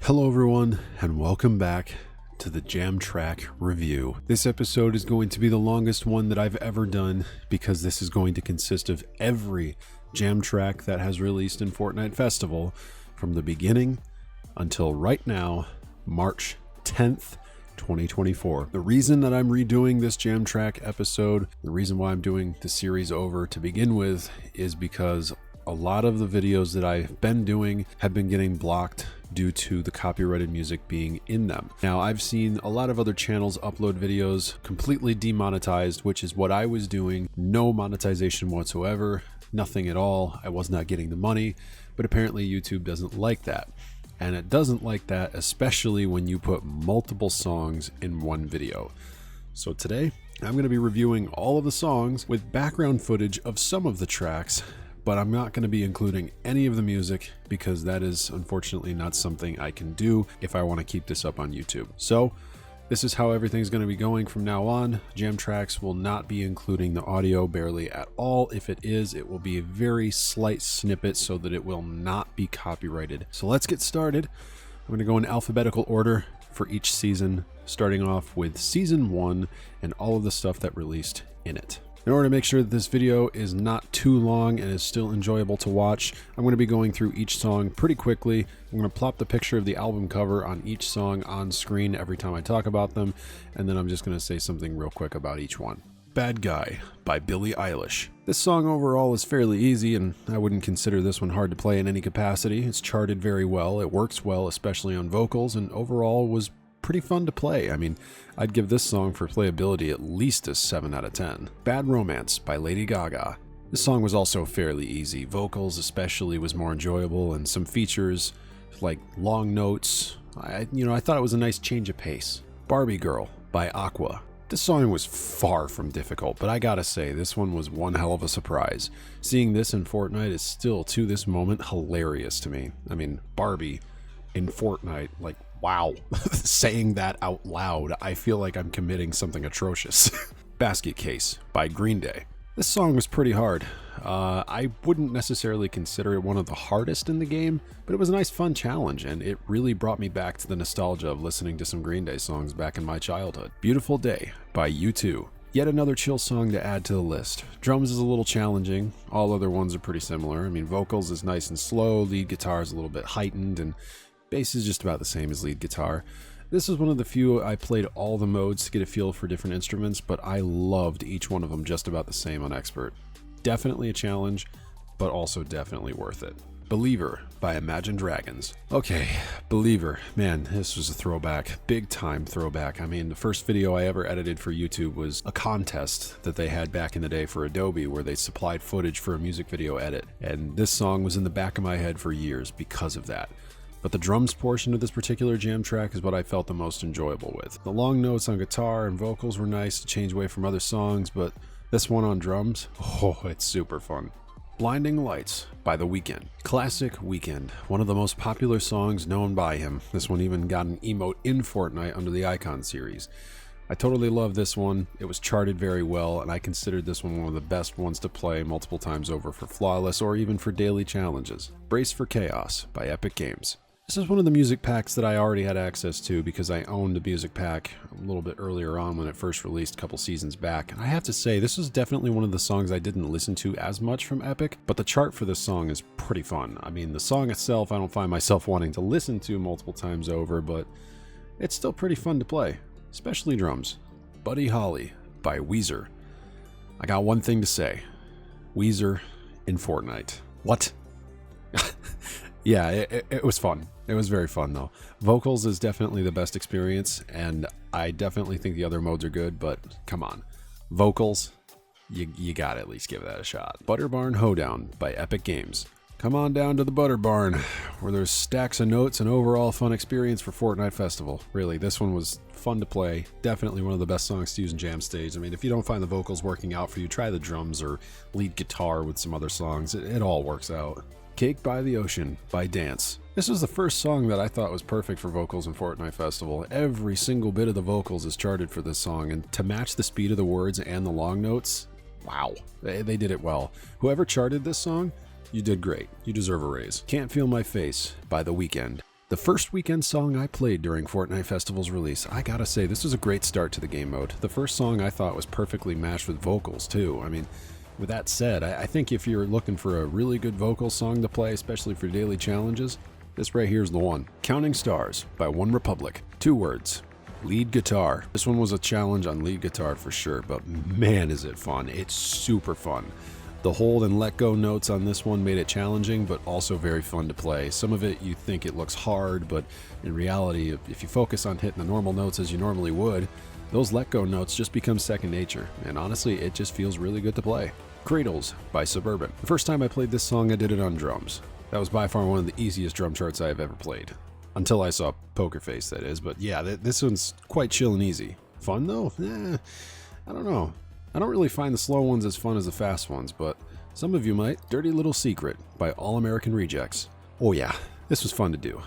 Hello everyone, and welcome back to the Jam Track Review. This episode is going to be the longest one that I've ever done because this is going to consist of every jam track that has released in Fortnite Festival from the beginning until right now, March 10th, 2024. The reason that I'm redoing this jam track episode, the reason why I'm doing the series over to begin with, is because a lot of the videos that I've been doing have been getting blocked due to the copyrighted music being in them. Now, I've seen a lot of other channels upload videos completely demonetized, which is what I was doing. No monetization whatsoever, nothing at all. I was not getting the money, but apparently YouTube doesn't like that. And it doesn't like that, especially when you put multiple songs in one video. So today, I'm going to be reviewing all of the songs with background footage of some of the tracks, but I'm not going to be including any of the music because that is unfortunately not something I can do if I want to keep this up on YouTube. So this is how everything's going to be going from now on. Jam Tracks will not be including the audio barely at all. If it is, it will be a very slight snippet so that it will not be copyrighted. So let's get started. I'm going to go in alphabetical order for each season, starting off with season 1 and all of the stuff that released in it. In order to make sure that this video is not too long and is still enjoyable to watch, I'm going to be going through each song pretty quickly. I'm going to plop the picture of the album cover on each song on screen every time I talk about them, and then I'm just going to say something real quick about each one. Bad Guy by Billie Eilish. This song overall is fairly easy, and I wouldn't consider this one hard to play in any capacity. It's charted very well, it works well, especially on vocals, and overall was pretty fun to play. I mean, I'd give this song for playability at least a 7 out of 10. Bad Romance by Lady Gaga. This song was also fairly easy. Vocals especially was more enjoyable, and some features like long notes. I thought it was a nice change of pace. Barbie Girl by Aqua. This song was far from difficult, but I gotta say, this one was one hell of a surprise. Seeing this in Fortnite is still, to this moment, hilarious to me. I mean, Barbie in Fortnite, like, wow. Saying that out loud, I feel like I'm committing something atrocious. Basket Case by Green Day. This song was pretty hard. I wouldn't necessarily consider it one of the hardest in the game, but it was a nice fun challenge, and it really brought me back to the nostalgia of listening to some Green Day songs back in my childhood. Beautiful Day by U2. Yet another chill song to add to the list. Drums is a little challenging. All other ones are pretty similar. I mean, vocals is nice and slow, lead guitar is a little bit heightened, and bass is just about the same as lead guitar. This is one of the few I played all the modes to get a feel for different instruments, but I loved each one of them just about the same on Expert. Definitely a challenge, but also definitely worth it. Believer by Imagine Dragons. Okay, Believer. Man, this was a throwback. Big time throwback. I mean, the first video I ever edited for YouTube was a contest that they had back in the day for Adobe where they supplied footage for a music video edit. And this song was in the back of my head for years because of that. But the drums portion of this particular jam track is what I felt the most enjoyable with. The long notes on guitar and vocals were nice to change away from other songs, but this one on drums, oh, it's super fun. Blinding Lights by The Weeknd. Classic Weeknd, one of the most popular songs known by him. This one even got an emote in Fortnite under the Icon series. I totally love this one. It was charted very well, and I considered this one of the best ones to play multiple times over for flawless or even for daily challenges. Brace for Chaos by Epic Games. This is one of the music packs that I already had access to because I owned a music pack a little bit earlier on when it first released a couple seasons back. And I have to say, this was definitely one of the songs I didn't listen to as much from Epic, but the chart for this song is pretty fun. I mean, the song itself, I don't find myself wanting to listen to multiple times over, but it's still pretty fun to play, especially drums. Buddy Holly by Weezer. I got one thing to say. Weezer in Fortnite. What? Yeah, it was fun. It was very fun, though. Vocals is definitely the best experience, and I definitely think the other modes are good, but come on. Vocals, you gotta at least give that a shot. Butter Barn Hoedown by Epic Games. Come on down to the Butter Barn, where there's stacks of notes and overall fun experience for Fortnite Festival. Really, this one was fun to play. Definitely one of the best songs to use in Jam Stage. I mean, if you don't find the vocals working out for you, try the drums or lead guitar with some other songs. It all works out. Cake by the Ocean by Dance. This was the first song that I thought was perfect for vocals in Fortnite Festival. Every single bit of the vocals is charted for this song, and to match the speed of the words and the long notes, wow, they did it well. Whoever charted this song, you did great. You deserve a raise. Can't Feel My Face by The Weeknd. The first weekend song I played during Fortnite Festival's release, I gotta say, this was a great start to the game mode. The first song I thought was perfectly matched with vocals, too. I mean, with that said, I think if you're looking for a really good vocal song to play, especially for daily challenges, this right here's the one. Counting Stars by One Republic. 2 words. Lead guitar. This one was a challenge on lead guitar for sure, but man is it fun. It's super fun. The hold and let go notes on this one made it challenging, but also very fun to play. Some of it you think it looks hard, but in reality, if you focus on hitting the normal notes as you normally would, those let go notes just become second nature, and honestly, it just feels really good to play. Cradles by Suburban. The first time I played this song, I did it on drums. That was by far one of the easiest drum charts I have ever played. Until I saw Poker Face, that is, but yeah, this one's quite chill and easy. Fun though? I don't know. I don't really find the slow ones as fun as the fast ones, but some of you might. Dirty Little Secret by All American Rejects. Oh yeah, this was fun to do.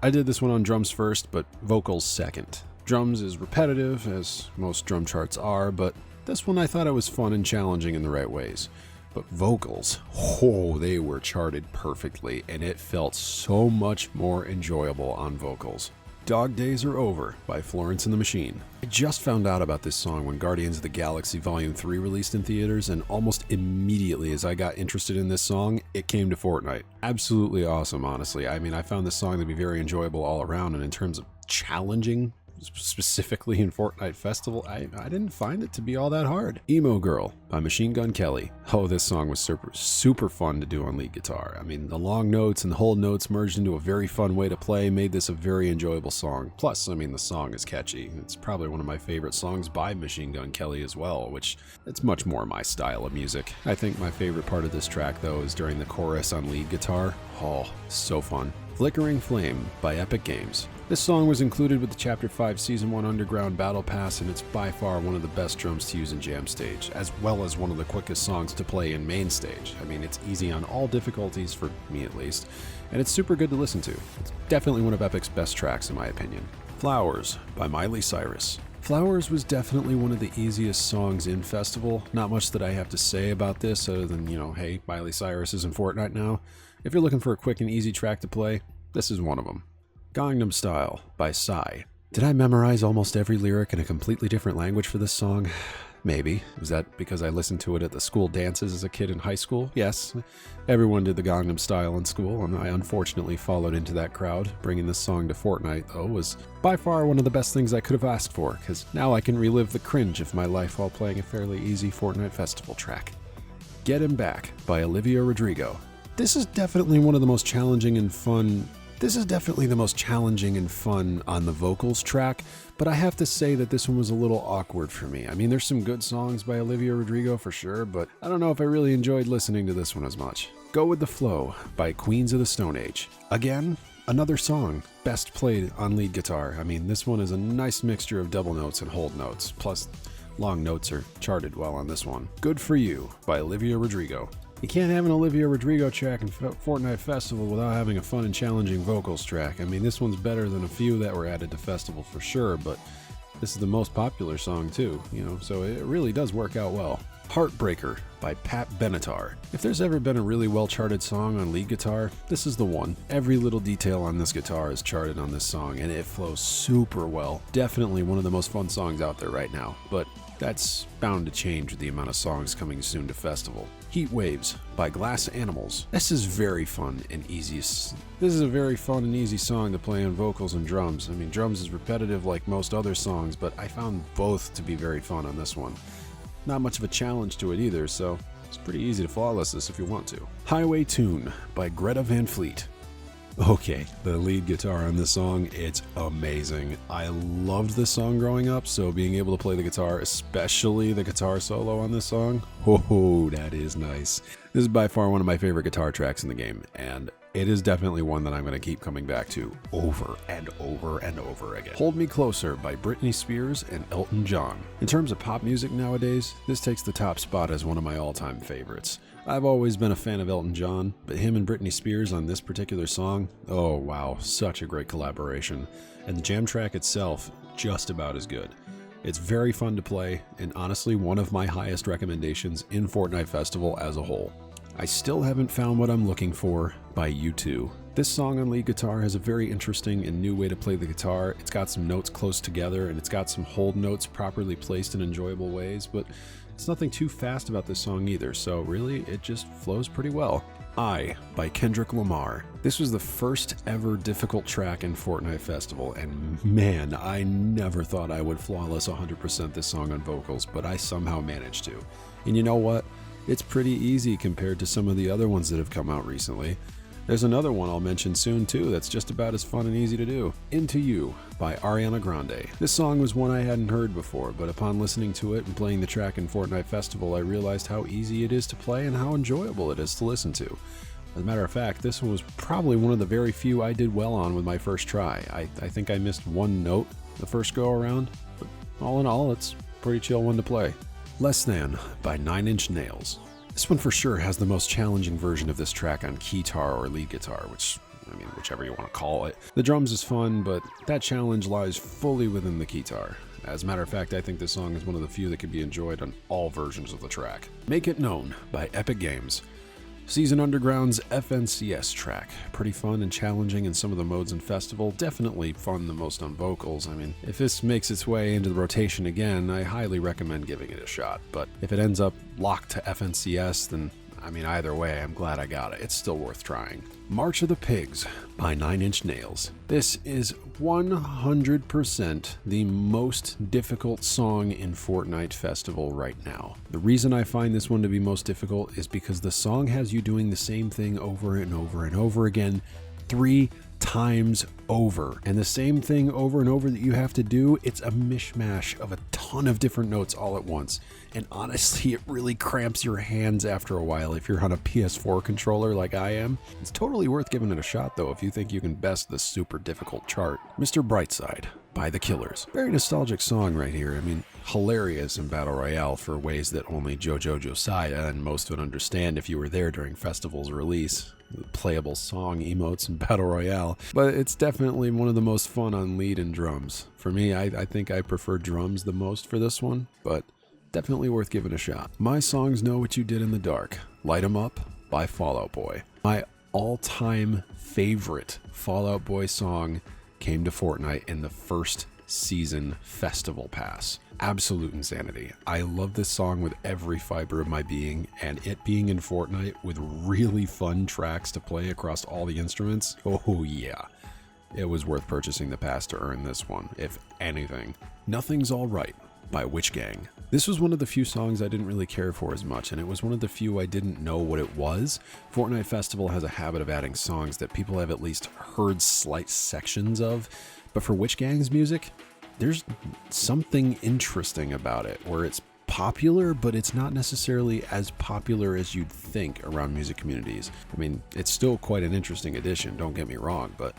I did this one on drums first, but vocals second. Drums is repetitive, as most drum charts are, but this one I thought it was fun and challenging in the right ways. But vocals, oh, they were charted perfectly, and it felt so much more enjoyable on vocals. Dog Days Are Over by Florence and the Machine. I just found out about this song when Guardians of the Galaxy Volume 3 released in theaters, and almost immediately as I got interested in this song, it came to Fortnite. Absolutely awesome, honestly. I mean, I found this song to be very enjoyable all around, and in terms of challenging, specifically in Fortnite Festival, I didn't find it to be all that hard. Emo Girl by Machine Gun Kelly. Oh, this song was super fun to do on lead guitar. I mean, the long notes and the hold notes merged into a very fun way to play made this a very enjoyable song. Plus, I mean, the song is catchy. It's probably one of my favorite songs by Machine Gun Kelly as well, which it's much more my style of music. I think my favorite part of this track, though, is during the chorus on lead guitar. Oh, so fun. Flickering Flame by Epic Games. This song was included with the Chapter 5 Season 1 Underground Battle Pass, and it's by far one of the best drums to use in Jam Stage, as well as one of the quickest songs to play in Main Stage. I mean, it's easy on all difficulties, for me at least, and it's super good to listen to. It's definitely one of Epic's best tracks in my opinion. Flowers by Miley Cyrus. Flowers was definitely one of the easiest songs in Festival. Not much that I have to say about this other than, hey, Miley Cyrus is in Fortnite now. If you're looking for a quick and easy track to play, this is one of them. Gangnam Style by Psy. Did I memorize almost every lyric in a completely different language for this song? Maybe. Was that because I listened to it at the school dances as a kid in high school? Yes. Everyone did the Gangnam Style in school, and I unfortunately followed into that crowd. Bringing this song to Fortnite, though, was by far one of the best things I could have asked for, because now I can relive the cringe of my life while playing a fairly easy Fortnite Festival track. Get Him Back by Olivia Rodrigo. This is definitely one of the most challenging and fun on the vocals track, but I have to say that this one was a little awkward for me. I mean, there's some good songs by Olivia Rodrigo for sure, but I don't know if I really enjoyed listening to this one as much. Go With the Flow by Queens of the Stone Age. Again, another song best played on lead guitar. I mean, this one is a nice mixture of double notes and hold notes, plus long notes are charted well on this one. Good For You by Olivia Rodrigo. You can't have an Olivia Rodrigo track in Fortnite Festival without having a fun and challenging vocals track. I mean, this one's better than a few that were added to Festival for sure, but this is the most popular song too, so it really does work out well. Heartbreaker by Pat Benatar. If there's ever been a really well-charted song on lead guitar, this is the one. Every little detail on this guitar is charted on this song, and it flows super well. Definitely one of the most fun songs out there right now, but that's bound to change with the amount of songs coming soon to Festival. Heat Waves by Glass Animals. This is very fun and easy. This is a very fun and easy song to play on vocals and drums. I mean, drums is repetitive like most other songs, but I found both to be very fun on this one. Not much of a challenge to it either, so it's pretty easy to flawless this if you want to. Highway Tune by Greta Van Fleet. Okay, the lead guitar on this song, it's amazing. I loved this song growing up, so being able to play the guitar, especially the guitar solo on this song, oh, that is nice. This is by far one of my favorite guitar tracks in the game, and it is definitely one that I'm going to keep coming back to over and over and over again. Hold Me Closer by Britney Spears and Elton John. In terms of pop music nowadays, this takes the top spot as one of my all-time favorites. I've always been a fan of Elton John, but him and Britney Spears on this particular song, oh wow, such a great collaboration. And the jam track itself, just about as good. It's very fun to play, and honestly one of my highest recommendations in Fortnite Festival as a whole. I still haven't found what I'm looking for by U2. This song on lead guitar has a very interesting and new way to play the guitar. It's got some notes close together, and it's got some hold notes properly placed in enjoyable ways, but it's nothing too fast about this song either, so really it just flows pretty well. I by Kendrick Lamar. This was the first ever difficult track in Fortnite Festival, and man, I never thought I would flawless 100% this song on vocals, but I somehow managed to. And you know what? It's pretty easy compared to some of the other ones that have come out recently. There's another one I'll mention soon too that's just about as fun and easy to do. Into You by Ariana Grande. This song was one I hadn't heard before, but upon listening to it and playing the track in Fortnite Festival, I realized how easy it is to play and how enjoyable it is to listen to. As a matter of fact, this one was probably one of the very few I did well on with my first try. I think I missed one note the first go around, but all in all, it's a pretty chill one to play. Less Than by 9 Inch Nails. This one for sure has the most challenging version of this track on keytar or lead guitar, whichever you want to call it. The drums is fun, but that challenge lies fully within the keytar. As a matter of fact, I think this song is one of the few that can be enjoyed on all versions of the track. Make It Known by Epic Games. Season Underground's FNCS track. Pretty fun and challenging in some of the modes in Festival. Definitely fun the most on vocals. If this makes its way into the rotation again, I highly recommend giving it a shot. But if it ends up locked to FNCS, then either way, I'm glad I got it. It's still worth trying. March of the Pigs by 9 Inch Nails. This is 100% the most difficult song in Fortnite Festival right now. The reason I find this one to be most difficult is because the song has you doing the same thing over and over and over again 3 times over, and the same thing over and over that you have to do, it's a mishmash of a ton of different notes all at once, and honestly it really cramps your hands after a while if you're on a PS4 controller like I am. It's totally worth giving it a shot though if you think you can best this super difficult chart. Mr. Brightside by The Killers. Very nostalgic song right here. Hilarious in Battle Royale for ways that only JoJo Josiah and most would understand if you were there during Festival's release. Playable song emotes in Battle Royale, but it's definitely one of the most fun on lead and drums. For me, I think I prefer drums the most for this one, but definitely worth giving a shot. My songs Know What You Did in the Dark. Light 'Em Up by Fall Out Boy. My all-time favorite Fall Out Boy song came to Fortnite in the first season Festival Pass. Absolute insanity. I love this song with every fiber of my being, and it being in Fortnite with really fun tracks to play across all the instruments, oh yeah. It was worth purchasing the pass to earn this one, if anything. Nothing's Alright by Witch Gang. This was one of the few songs I didn't really care for as much, and it was one of the few I didn't know what it was. Fortnite Festival has a habit of adding songs that people have at least heard slight sections of, but for Witch Gang's music, there's something interesting about it, where it's popular, but it's not necessarily as popular as you'd think around music communities. It's still quite an interesting addition, don't get me wrong, but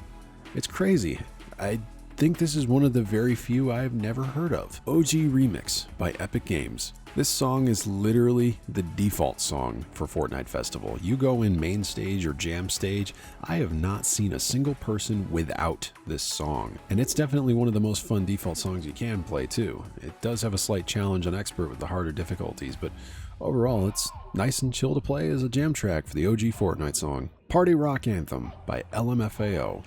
it's crazy. I think this is one of the very few I've never heard of. OG Remix by Epic Games. This song is literally the default song for Fortnite Festival. You go in main stage or jam stage, I have not seen a single person without this song. And it's definitely one of the most fun default songs you can play too. It does have a slight challenge on Expert with the harder difficulties, but overall it's nice and chill to play as a jam track for the OG Fortnite song. Party Rock Anthem by LMFAO.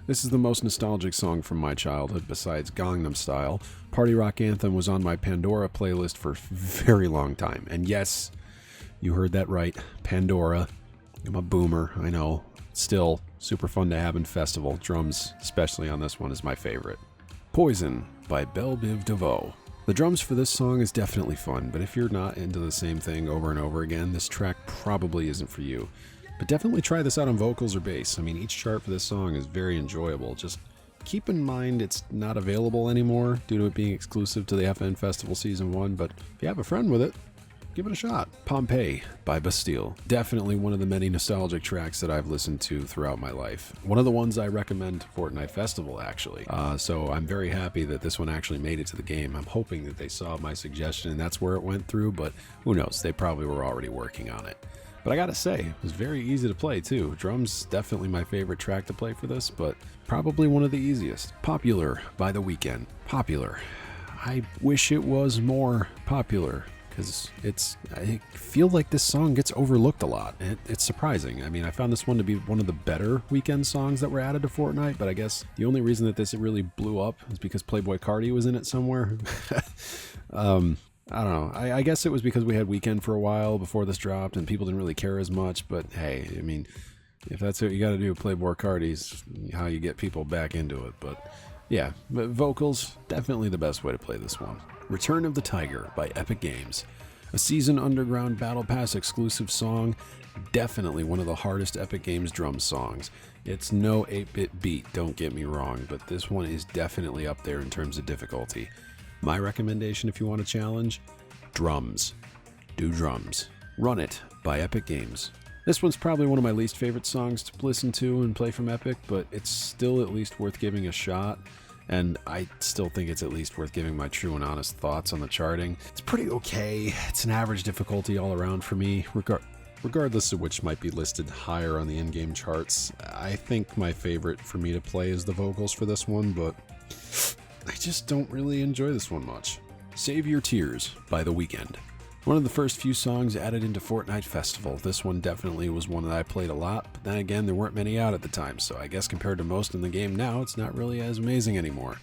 This is the most nostalgic song from my childhood besides Gangnam Style. Party Rock Anthem was on my Pandora playlist for a very long time. And yes, you heard that right, Pandora. I'm a boomer, I know. Still super fun to have in Festival. Drums, especially on this one, is my favorite. Poison by Belle Biv DeVoe. The drums for this song is definitely fun, but if you're not into the same thing over and over again, this track probably isn't for you. But definitely try this out on vocals or bass. Each chart for this song is very enjoyable. Just keep in mind it's not available anymore due to it being exclusive to the FN Festival Season 1, but if you have a friend with it, give it a shot. Pompeii by Bastille. Definitely one of the many nostalgic tracks that I've listened to throughout my life. One of the ones I recommend to Fortnite Festival, actually. So I'm very happy that this one actually made it to the game. I'm hoping that they saw my suggestion and that's where it went through, but who knows, they probably were already working on it. But I gotta say, it was very easy to play too. Drums, definitely my favorite track to play for this, but probably one of the easiest. Popular by The Weeknd. Popular. I wish it was more popular. because I feel like this song gets overlooked a lot. It's surprising. I mean, I found this one to be one of the better weekend songs that were added to Fortnite, but I guess the only reason that this really blew up is because Playboi Carti was in it somewhere. I don't know. I guess it was because we had Weekend for a while before this dropped and people didn't really care as much, but hey, I mean, if that's what you got to do, Playboi Carti's how you get people back into it. But yeah, but vocals, definitely the best way to play this one. Return of the Tiger by Epic Games. A Season Underground Battle Pass exclusive song, definitely one of the hardest Epic Games drum songs. It's no 8-bit beat, don't get me wrong, but this one is definitely up there in terms of difficulty. My recommendation if you want a challenge, drums. Do drums. Run It by Epic Games. This one's probably one of my least favorite songs to listen to and play from Epic, but it's still at least worth giving a shot, and I still think it's at least worth giving my true and honest thoughts on the charting. It's pretty okay. It's an average difficulty all around for me, regardless of which might be listed higher on the in-game charts. I think my favorite for me to play is the vocals for this one, but I just don't really enjoy this one much. Save Your Tears by The Weeknd. One of the first few songs added into Fortnite Festival. This one definitely was one that I played a lot, but then again, there weren't many out at the time, so I guess compared to most in the game now, it's not really as amazing anymore.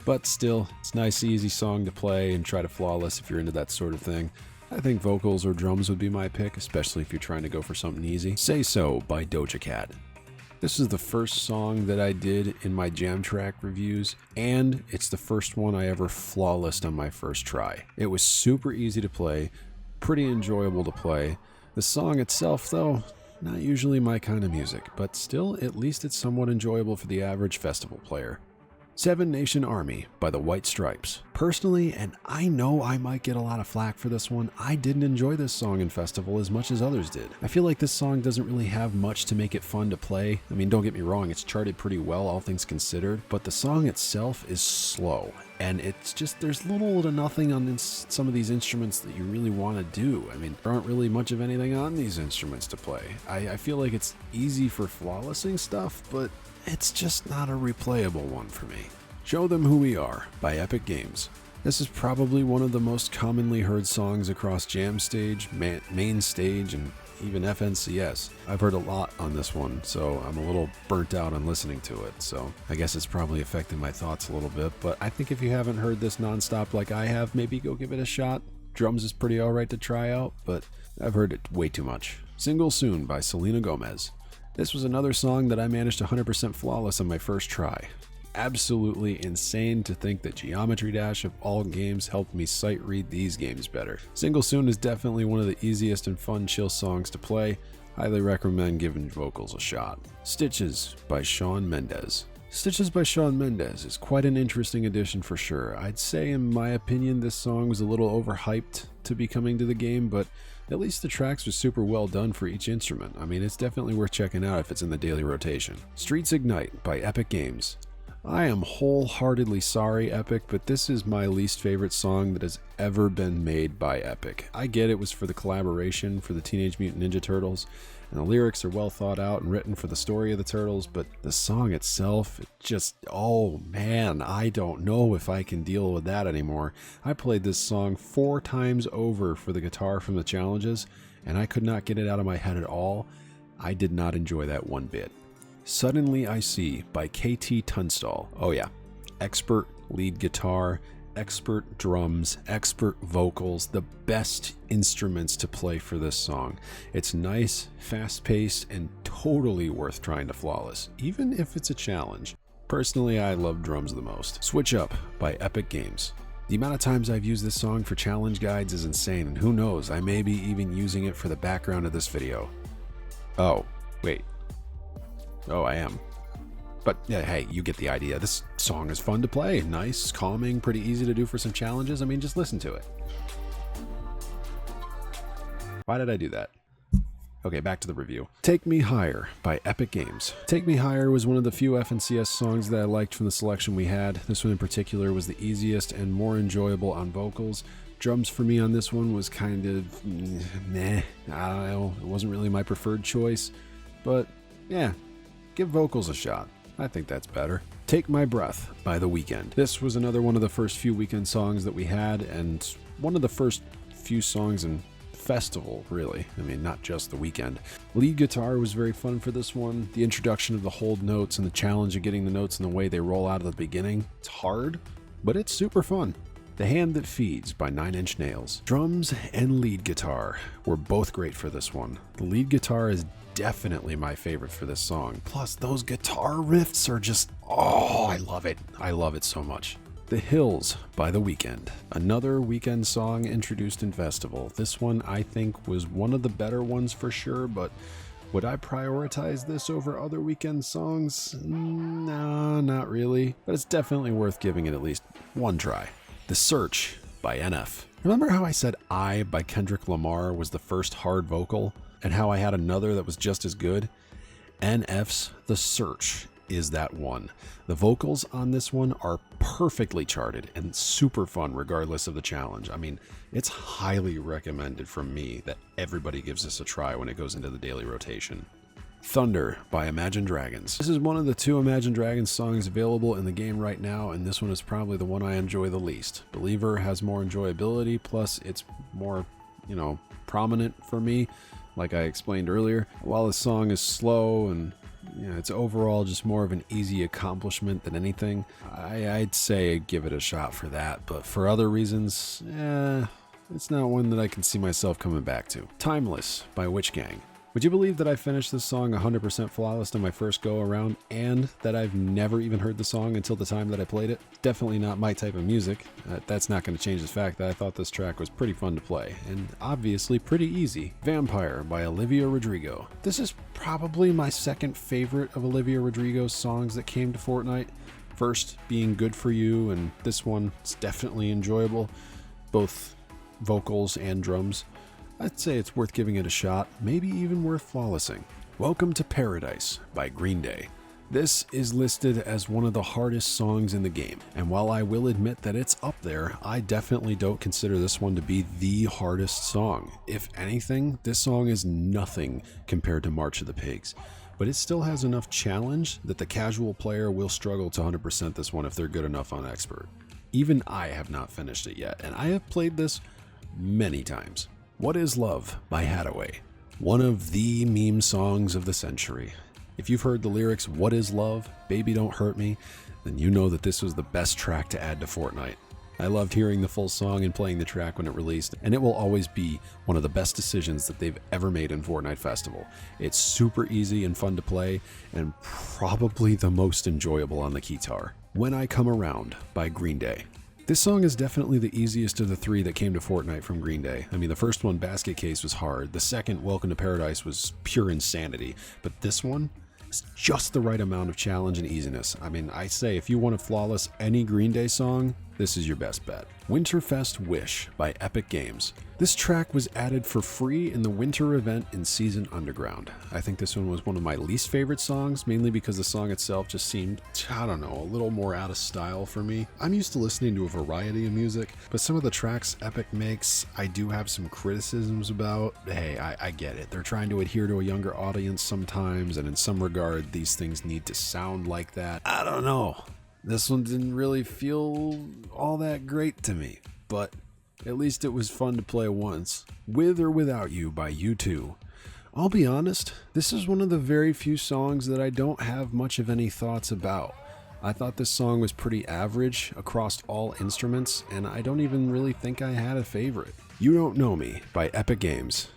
But still, it's a nice, easy song to play and try to flawless if you're into that sort of thing. I think vocals or drums would be my pick, especially if you're trying to go for something easy. Say So by Doja Cat. This is the first song that I did in my jam track reviews, and it's the first one I ever flawlessed on my first try. It was super easy to play, pretty enjoyable to play. The song itself, though, not usually my kind of music, but still, at least it's somewhat enjoyable for the average festival player. Seven Nation Army by the White Stripes. Personally, and I know I might get a lot of flack for this one, I didn't enjoy this song in Festival as much as others did. I feel like this song doesn't really have much to make it fun to play. I mean, don't get me wrong, it's charted pretty well, all things considered, but the song itself is slow. And it's just, there's little to nothing on some of these instruments that you really want to do. I mean, there aren't really much of anything on these instruments to play. I feel like it's easy for flawlessing stuff, but it's just not a replayable one for me. Show Them Who We Are by Epic Games. This is probably one of the most commonly heard songs across Jam Stage, Main Stage, and even FNCS. I've heard a lot on this one, so I'm a little burnt out on listening to it, so I guess it's probably affected my thoughts a little bit, but I think if you haven't heard this nonstop like I have, maybe go give it a shot. Drums is pretty alright to try out, but I've heard it way too much. Single Soon by Selena Gomez. This was another song that I managed 100% flawless on my first try. Absolutely insane to think that Geometry Dash of all games helped me sight read these games better. Single Soon is definitely one of the easiest and fun chill songs to play. Highly recommend giving vocals a shot. Stitches by Shawn Mendes. Stitches by Shawn Mendes is quite an interesting addition for sure. I'd say in my opinion this song was a little overhyped to be coming to the game, but at least the tracks were super well done for each instrument. I mean, it's definitely worth checking out if it's in the daily rotation. Streets Ignite by Epic Games. I am wholeheartedly sorry, Epic, but this is my least favorite song that has ever been made by Epic. I get it was for the collaboration for the Teenage Mutant Ninja Turtles, and the lyrics are well thought out and written for the story of the Turtles, but the song itself, it just, oh man, I don't know if I can deal with that anymore. I played this song 4 times over for the guitar from the challenges, and I could not get it out of my head at all. I did not enjoy that one bit. Suddenly I See by KT Tunstall. Oh yeah, expert lead guitar, expert drums, expert vocals, the best instruments to play for this song. It's nice, fast-paced, and totally worth trying to flawless, even if it's a challenge. Personally, I love drums the most. Switch Up by Epic Games. The amount of times I've used this song for challenge guides is insane, and who knows, I may be even using it for the background of this video. Oh, wait. Oh, I am. But yeah, hey, you get the idea. This song is fun to play. Nice, calming, pretty easy to do for some challenges. I mean, just listen to it. Why did I do that? Okay, back to the review. Take Me Higher by Epic Games. Take Me Higher was one of the few FNCS songs that I liked from the selection we had. This one in particular was the easiest and more enjoyable on vocals. Drums for me on this one was kind of meh. I don't know. It wasn't really my preferred choice. But yeah, give vocals a shot. I think that's better. Take My Breath by The Weeknd. This was another one of the first few Weeknd songs that we had, and one of the first few songs in festival, really. I mean, not just the weekend. Lead guitar was very fun for this one. The introduction of the hold notes and the challenge of getting the notes in the way they roll out of the beginning. It's hard, but it's super fun. The Hand That Feeds by 9 Inch Nails. Drums and lead guitar were both great for this one. The lead guitar is definitely my favorite for this song. Plus, those guitar riffs are just, oh, I love it. I love it so much. The Hills by The Weeknd. Another Weeknd song introduced in festival. This one I think was one of the better ones for sure, but would I prioritize this over other Weeknd songs? No, not really, but it's definitely worth giving it at least one try. The Search by NF. Remember how I said I by Kendrick Lamar was the first hard vocal, and how I had another that was just as good? NF's The Search is that one. The vocals on this one are perfectly charted and super fun regardless of the challenge. I mean, it's highly recommended from me that everybody gives this a try when it goes into the daily rotation. Thunder by Imagine Dragons. This is one of the 2 Imagine Dragons songs available in the game right now, and this one is probably the one I enjoy the least. Believer has more enjoyability, plus it's more, prominent for me, like I explained earlier. While the song is slow and it's overall just more of an easy accomplishment than anything, I'd say give it a shot for that, but for other reasons, it's not one that I can see myself coming back to. Timeless by Witch Gang. Would you believe that I finished this song 100% flawless on my first go around, and that I've never even heard the song until the time that I played it? Definitely not my type of music. That's not going to change the fact that I thought this track was pretty fun to play, and obviously pretty easy. Vampire by Olivia Rodrigo. This is probably my second favorite of Olivia Rodrigo's songs that came to Fortnite. First being Good For You, and this one is definitely enjoyable, both vocals and drums. I'd say it's worth giving it a shot, maybe even worth flawlessing. Welcome to Paradise by Green Day. This is listed as one of the hardest songs in the game, and while I will admit that it's up there, I definitely don't consider this one to be the hardest song. If anything, this song is nothing compared to March of the Pigs, but it still has enough challenge that the casual player will struggle to 100% this one if they're good enough on Expert. Even I have not finished it yet, and I have played this many times. What Is Love by Hathaway. One of the meme songs of the century. If you've heard the lyrics, "What is love? Baby don't hurt me," then you know that this was the best track to add to Fortnite. I loved hearing the full song and playing the track when it released, and it will always be one of the best decisions that they've ever made in Fortnite Festival. It's super easy and fun to play, and probably the most enjoyable on the guitar. When I Come Around by Green Day. This song is definitely the easiest of the 3 that came to Fortnite from Green Day. I mean, the first one, Basket Case, was hard. The second, Welcome to Paradise, was pure insanity. But this one is just the right amount of challenge and easiness. I mean, I say if you want to flawless any Green Day song, this is your best bet. Winterfest Wish by Epic Games. This track was added for free in the winter event in Season Underground. I think this one was one of my least favorite songs, mainly because the song itself just seemed, I don't know, a little more out of style for me. I'm used to listening to a variety of music, but some of the tracks Epic makes, I do have some criticisms about. Hey, I get it. They're trying to adhere to a younger audience sometimes, and in some regard, these things need to sound like that. I don't know. This one didn't really feel all that great to me, but at least it was fun to play once. With or Without You by U2. I'll be honest, this is one of the very few songs that I don't have much of any thoughts about. I thought this song was pretty average across all instruments, and I don't even really think I had a favorite. You Don't Know Me by Epic Games.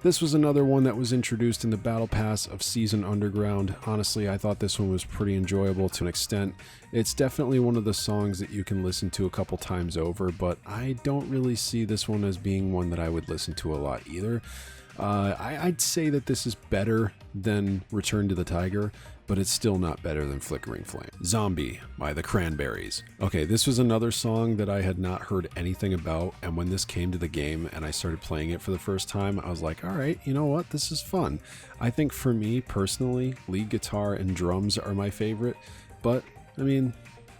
This was another one that was introduced in the Battle Pass of Season Underground. Honestly, I thought this one was pretty enjoyable to an extent. It's definitely one of the songs that you can listen to a couple times over, but I don't really see this one as being one that I would listen to a lot either. I'd say that this is better than Return to the Tiger, but it's still not better than Flickering Flame. Zombie by the Cranberries. Okay, this was another song that I had not heard anything about, and when this came to the game and I started playing it for the first time, I was like, all right, you know what, this is fun. I think for me, personally, lead guitar and drums are my favorite, but, I mean,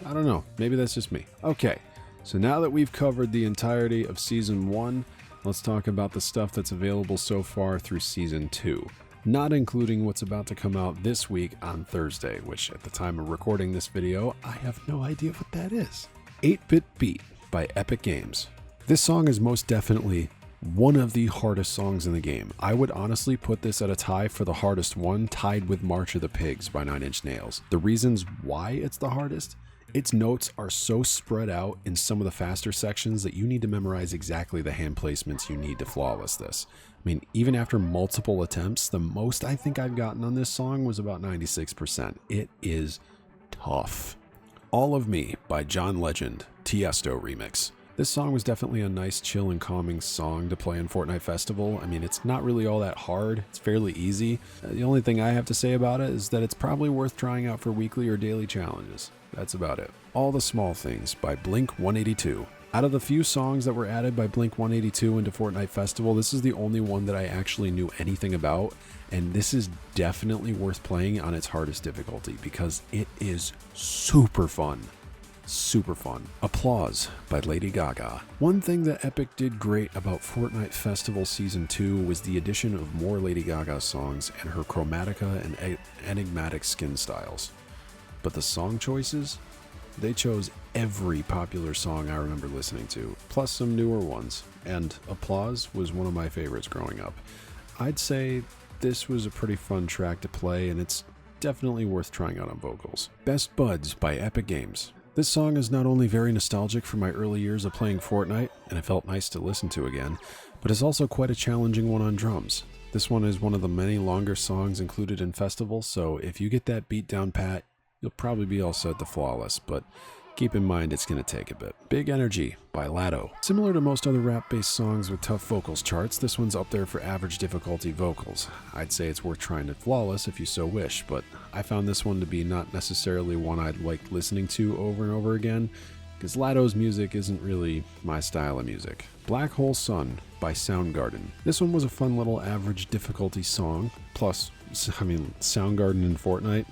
I don't know, maybe that's just me. Okay, so now that we've covered the entirety of Season 1, let's talk about the stuff that's available so far through Season 2. Not including what's about to come out this week on Thursday, which at the time of recording this video, I have no idea what that is. 8-Bit Beat by Epic Games. This song is most definitely One of the hardest songs in the game. I would honestly put this at a tie for the hardest one, tied with March of the Pigs by 9 Inch Nails. The reasons why it's the hardest: its notes are so spread out in some of the faster sections that you need to memorize exactly the hand placements you need to flawless this. I mean, even after multiple attempts, the most I think I've gotten on this song was about 96%. It is tough. All of Me by John Legend, Tiesto remix. This song was definitely a nice, chill, and calming song to play in Fortnite Festival. I mean, it's not really all that hard. It's fairly easy. The only thing I have to say about it is that it's probably worth trying out for weekly or daily challenges. That's about it. All the Small Things by Blink 182. Out of the few songs that were added by Blink 182 into Fortnite Festival, this is the only one that I actually knew anything about, and this is definitely worth playing on its hardest difficulty because it is super fun. Super fun. Applause by Lady Gaga. One thing that Epic did great about Fortnite Festival Season 2 was the addition of more Lady Gaga songs and her chromatica and enigmatic skin styles. But the song choices? They chose every popular song I remember listening to, plus some newer ones, and Applause was one of my favorites growing up. I'd say this was a pretty fun track to play, and it's definitely worth trying out on vocals. Best Buds by Epic Games. This song is not only very nostalgic for my early years of playing Fortnite, and it felt nice to listen to again, but it's also quite a challenging one on drums. This one is one of the many longer songs included in Festival, so if you get that beat down pat, you'll probably be all set to flawless, but keep in mind it's going to take a bit. Big Energy by Latto. Similar to most other rap-based songs with tough vocals charts, this one's up there for average difficulty vocals. I'd say it's worth trying to flawless if you so wish, but I found this one to be not necessarily one I'd like listening to over and over again, because Latto's music isn't really my style of music. Black Hole Sun by Soundgarden. This one was a fun little average difficulty song, plus, Soundgarden in Fortnite?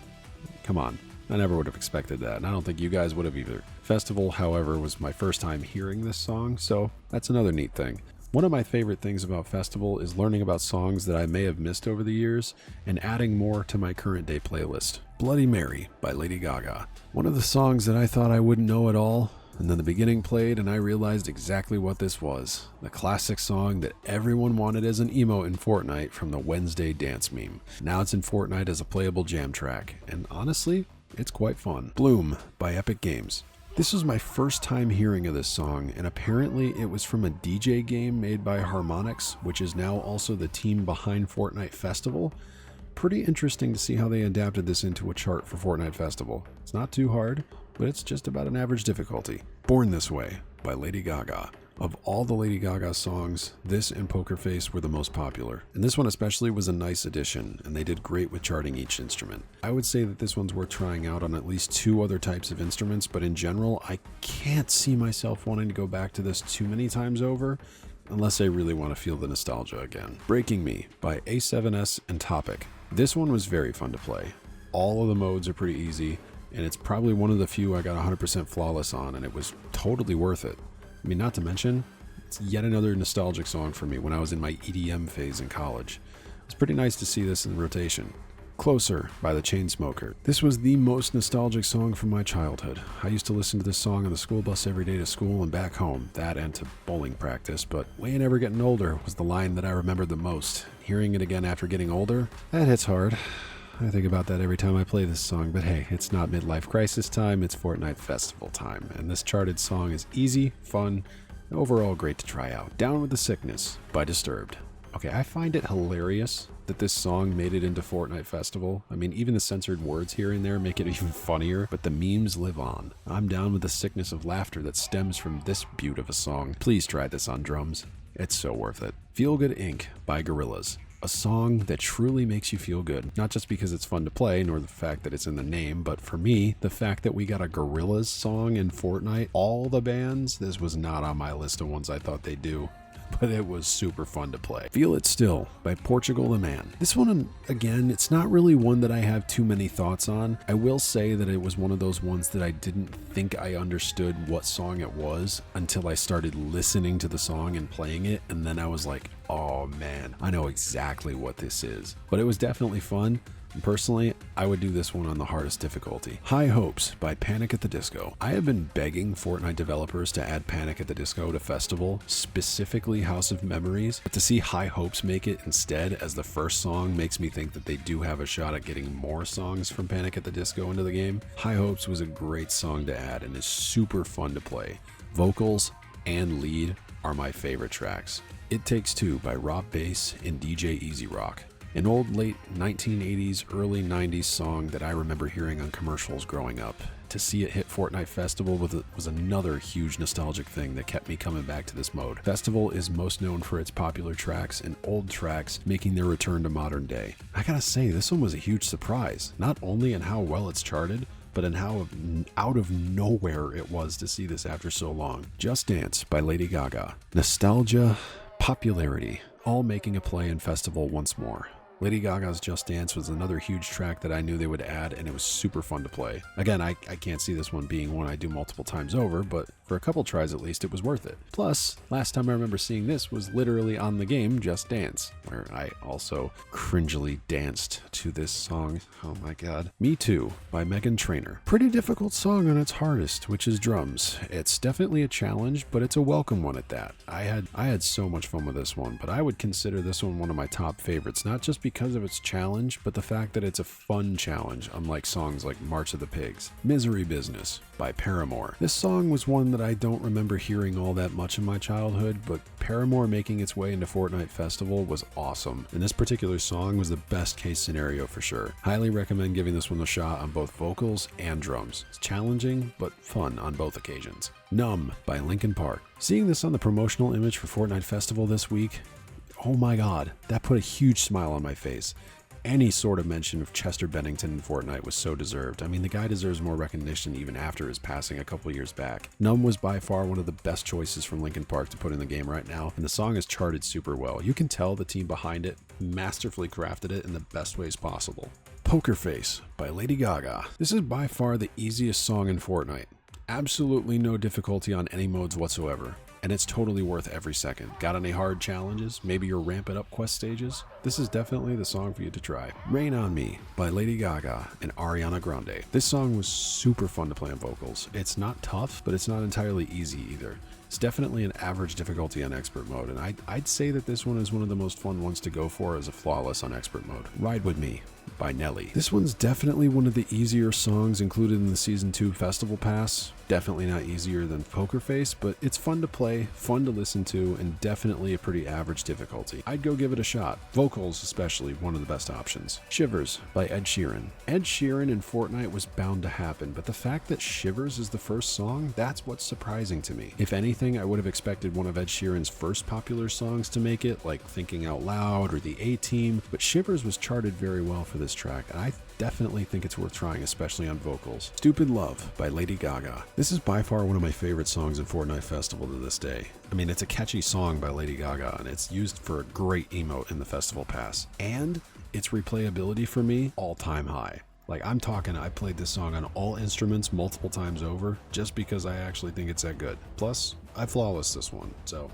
Come on. I never would have expected that, and I don't think you guys would have either. Festival, however, was my first time hearing this song, so that's another neat thing. One of my favorite things about Festival is learning about songs that I may have missed over the years and adding more to my current day playlist. Bloody Mary by Lady Gaga. One of the songs that I thought I wouldn't know at all, and then the beginning played and I realized exactly what this was. The classic song that everyone wanted as an emote in Fortnite from the Wednesday dance meme. Now it's in Fortnite as a playable jam track, and honestly, it's quite fun. Bloom by Epic Games. This was my first time hearing of this song, and apparently it was from a DJ game made by Harmonix, which is now also the team behind Fortnite Festival. Pretty interesting to see how they adapted this into a chart for Fortnite Festival. It's not too hard, but it's just about an average difficulty. Born This Way by Lady Gaga. Of all the Lady Gaga songs, this and Poker Face were the most popular. And this one especially was a nice addition, and they did great with charting each instrument. I would say that this one's worth trying out on at least 2 other types of instruments, but in general, I can't see myself wanting to go back to this too many times over, unless I really want to feel the nostalgia again. Breaking Me by A7S and Topic. This one was very fun to play. All of the modes are pretty easy, and it's probably one of the few I got 100% flawless on, and it was totally worth it. I mean, not to mention, it's yet another nostalgic song for me when I was in my EDM phase in college. It's pretty nice to see this in rotation. Closer by the Chainsmokers. This was the most nostalgic song from my childhood. I used to listen to this song on the school bus every day to school and back home, that and to bowling practice, but way and ever getting older was the line that I remembered the most. Hearing it again after getting older, that hits hard. I think about that every time I play this song, but hey, it's not midlife crisis time, it's Fortnite Festival time, and this charted song is easy, fun, and overall great to try out. Down with the Sickness by Disturbed. Okay, I find it hilarious that this song made it into Fortnite Festival. I mean, even the censored words here and there make it even funnier, but the memes live on. I'm down with the sickness of laughter that stems from this beaut of a song. Please try this on drums. It's so worth it. Feel Good Inc. by Gorillaz. A song that truly makes you feel good, not just because it's fun to play, nor the fact that it's in the name, but for me, the fact that we got a Gorillaz song in Fortnite, all the bands, this was not on my list of ones I thought they'd do, but it was super fun to play. Feel It Still by Portugal the Man. This one, again, it's not really one that I have too many thoughts on. I will say that it was one of those ones that I didn't think I understood what song it was until I started listening to the song and playing it, and then I was like, oh man, I know exactly what this is. But it was definitely fun. And personally, I would do this one on the hardest difficulty. High Hopes by Panic at the Disco. I have been begging Fortnite developers to add Panic at the Disco to Festival, specifically House of Memories, but to see High Hopes make it instead as the first song makes me think that they do have a shot at getting more songs from Panic at the Disco into the game. High Hopes was a great song to add and is super fun to play. Vocals and lead are my favorite tracks. It Takes Two by Rob Bass and DJ Easy Rock. An old late 1980s, early 90s song that I remember hearing on commercials growing up. To see it hit Fortnite Festival was another huge nostalgic thing that kept me coming back to this mode. Festival is most known for its popular tracks and old tracks making their return to modern day. I gotta say, this one was a huge surprise, not only in how well it's charted, but in how out of nowhere it was to see this after so long. Just Dance by Lady Gaga. Nostalgia, popularity, all making a play in Festival once more. Lady Gaga's Just Dance was another huge track that I knew they would add, and it was super fun to play. Again, I can't see this one being one I do multiple times over, but for a couple tries at least, it was worth it. Plus, last time I remember seeing this was literally on the game Just Dance, where I also cringily danced to this song. Oh my god. Me Too by Meghan Trainor. Pretty difficult song on its hardest, which is drums. It's definitely a challenge, but it's a welcome one at that. I had so much fun with this one, but I would consider this one of my top favorites, not just because of its challenge, but the fact that it's a fun challenge, unlike songs like March of the Pigs. Misery Business by Paramore. This song was one that I don't remember hearing all that much in my childhood, but Paramore making its way into Fortnite Festival was awesome, and this particular song was the best case scenario for sure. Highly recommend giving this one a shot on both vocals and drums. It's challenging, but fun on both occasions. Numb by Linkin Park. Seeing this on the promotional image for Fortnite Festival this week, oh my god, that put a huge smile on my face. Any sort of mention of Chester Bennington in Fortnite was so deserved. I mean, the guy deserves more recognition even after his passing a couple years back. Numb was by far one of the best choices from Linkin Park to put in the game right now, and the song is charted super well. You can tell the team behind it masterfully crafted it in the best ways possible. Poker Face by Lady Gaga. This is by far the easiest song in Fortnite. Absolutely no difficulty on any modes whatsoever. And it's totally worth every second. Got any hard challenges? Maybe you're ramping up quest stages? This is definitely the song for you to try. Rain on Me by Lady Gaga and Ariana Grande. This song was super fun to play on vocals. It's not tough, but it's not entirely easy either. It's definitely an average difficulty on expert mode, and I'd say that this one is one of the most fun ones to go for as a flawless on expert mode. Ride With Me by Nelly. This one's definitely one of the easier songs included in the Season 2 Festival Pass. Definitely not easier than Poker Face, but it's fun to play, fun to listen to, and definitely a pretty average difficulty. I'd go give it a shot. Vocals especially, one of the best options. Shivers by Ed Sheeran. Ed Sheeran in Fortnite was bound to happen, but the fact that Shivers is the first song, that's what's surprising to me. If anything, I would have expected one of Ed Sheeran's first popular songs to make it, like Thinking Out Loud or The A-Team, but Shivers was charted very well for this track, and I definitely think it's worth trying, especially on vocals. Stupid Love by Lady Gaga. This is by far one of my favorite songs in Fortnite Festival to this day. I mean, it's a catchy song by Lady Gaga, and it's used for a great emote in the Festival Pass. And its replayability for me, all-time high. Like, I'm talking, I played this song on all instruments multiple times over, just because I actually think it's that good. Plus, I flawless this one, so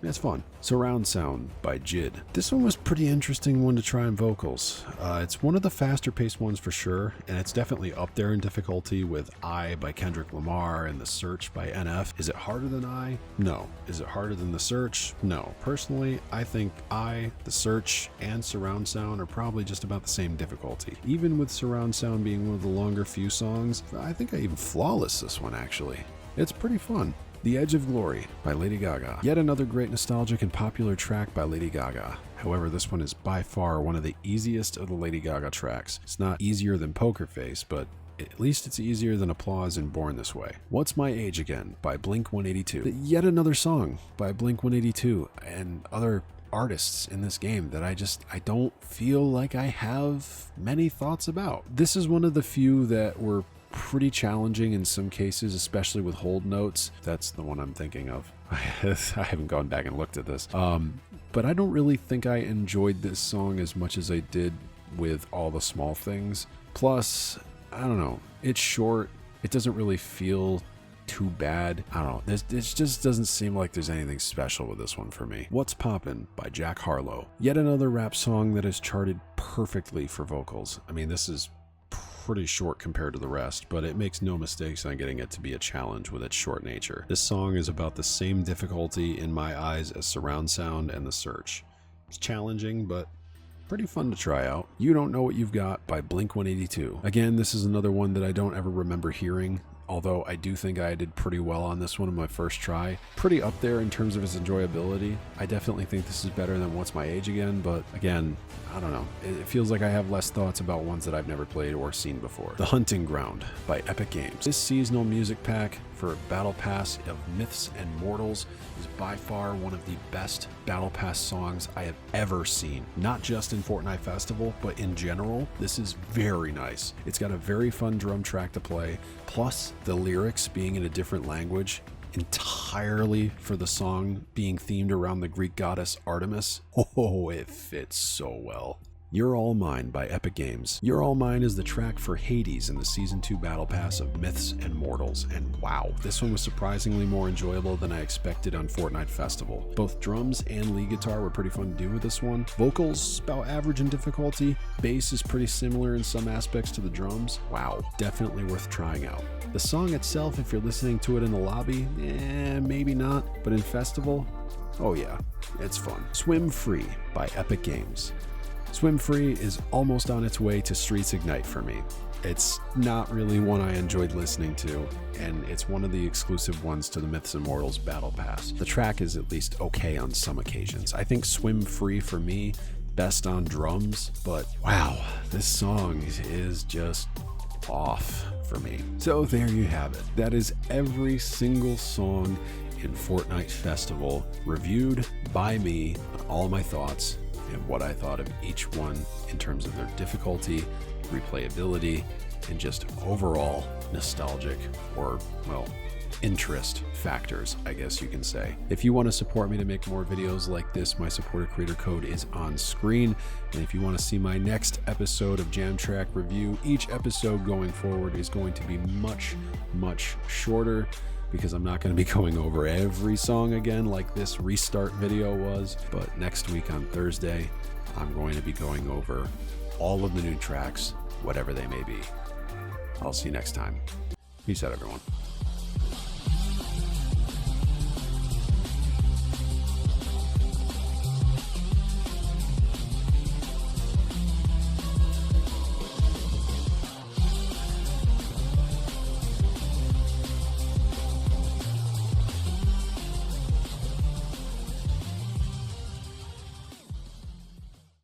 it's fun. Surround Sound by Jid. This one was pretty interesting one to try on vocals. It's one of the faster paced ones for sure, and it's definitely up there in difficulty with I by Kendrick Lamar and The Search by NF. Is it harder than I? No. Is it harder than The Search? No. Personally, I think I, The Search, and Surround Sound are probably just about the same difficulty. Even with Surround Sound being one of the longer few songs, I think I even flawless this one actually. It's pretty fun. The Edge of Glory by Lady Gaga. Yet another great nostalgic and popular track by Lady Gaga. However, this one is by far one of the easiest of the Lady Gaga tracks. It's not easier than Poker Face, but at least it's easier than Applause and Born This Way. What's My Age Again by Blink-182. Yet another song by Blink-182 and other artists in this game that I don't feel like I have many thoughts about. This is one of the few that were pretty challenging in some cases, especially with hold notes. That's the one I'm thinking of. I haven't gone back and looked at this. But I don't really think I enjoyed this song as much as I did with All the Small Things. Plus, I don't know, it's short. It doesn't really feel too bad. I don't know. This just doesn't seem like there's anything special with this one for me. What's Poppin' by Jack Harlow. Yet another rap song that is charted perfectly for vocals. I mean, this is pretty short compared to the rest, but it makes no mistakes on getting it to be a challenge with its short nature. This song is about the same difficulty in my eyes as surround sound and the search. It's challenging, but pretty fun to try out. You Don't Know What You've Got by Blink-182. Again, this is another one that I don't ever remember hearing, although I do think I did pretty well on this one in my first try. Pretty up there in terms of its enjoyability. I definitely think this is better than What's My Age Again, but again, I don't know. It feels like I have less thoughts about ones that I've never played or seen before. The Hunting Ground by Epic Games. This seasonal music pack for Battle Pass of Myths and Mortals is by far one of the best Battle Pass songs I have ever seen. Not just in Fortnite Festival, but in general. This is very nice. It's got a very fun drum track to play, plus the lyrics being in a different language entirely for the song being themed around the Greek goddess Artemis. Oh, it fits so well. You're All Mine by Epic Games. You're All Mine is the track for Hades in the Season 2 Battle Pass of Myths and Mortals, and wow, this one was surprisingly more enjoyable than I expected on Fortnite Festival. Both drums and lead guitar were pretty fun to do with this one. Vocals, about average in difficulty. Bass is pretty similar in some aspects to the drums. Wow, definitely worth trying out. The song itself, if you're listening to it in the lobby, maybe not, but in Festival, oh yeah, it's fun. Swim Free by Epic Games. Swim Free is almost on its way to Streets Ignite for me. It's not really one I enjoyed listening to, and it's one of the exclusive ones to the Myths and Mortals Battle Pass. The track is at least okay on some occasions. I think Swim Free for me, best on drums, but wow, this song is just off for me. So there you have it. That is every single song in Fortnite Festival reviewed by me, all my thoughts, and what I thought of each one in terms of their difficulty, replayability, and just overall nostalgic or, well, interest factors, I guess you can say. If you want to support me to make more videos like this, my supporter creator code is on screen. And if you want to see my next episode of Jam Track Review, each episode going forward is going to be much, much shorter, because I'm not going to be going over every song again like this restart video was. But next week on Thursday, I'm going to be going over all of the new tracks, whatever they may be. I'll see you next time. Peace out, everyone.